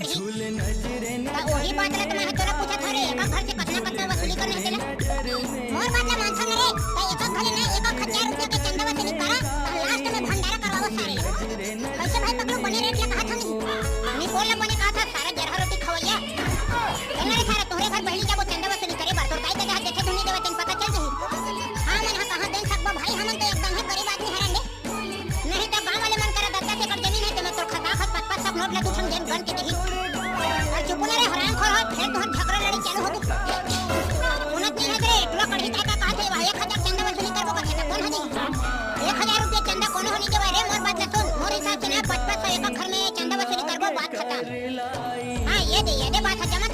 वही बात ला मैं तोरा पूछत हरे एक घर से कितना कितना वसूली करने हतेला मोर बात ला मानथन रे त एक घले नहीं 1000 रुपया के चंदा वसूली करा त लास्ट में भंडारा करवाओ सारे कैसे भाई पकड़ो बने रेट ला कहा था नहीं बोल ला बने कहा था सारा जरहा रोटी खवैया एने सारा तोरे घर बहली जाबो चंदा वसूली करे बार तोर काई के हाथ देखे धुनी देवे तन पता चल जही हां मन हां कहां दे सकबो भाई हमन तो एकदम है गरीब आदमी हरन दे नहीं त गांव वाले मन करा 10 एकड़ जमीन है त मैं तोर खाता खत पत सब नोट ला तू संग जेब बन के देखी चुपना रे हराम खोर हो फिर तोहर झगड़ा लड़ी चालू हो तू उन्नत नहीं है रे टुला कढ़ी का कहा थे 1000 चंदा वसूली करबो कथे त कौन हजी 1000 रुपया चंदा कौन होनी के बारे मोर बात सुन मोर हिसाब से ना 55 एक घर में चंदा वसूली करबो बात खत्म हां ये दे बात जमा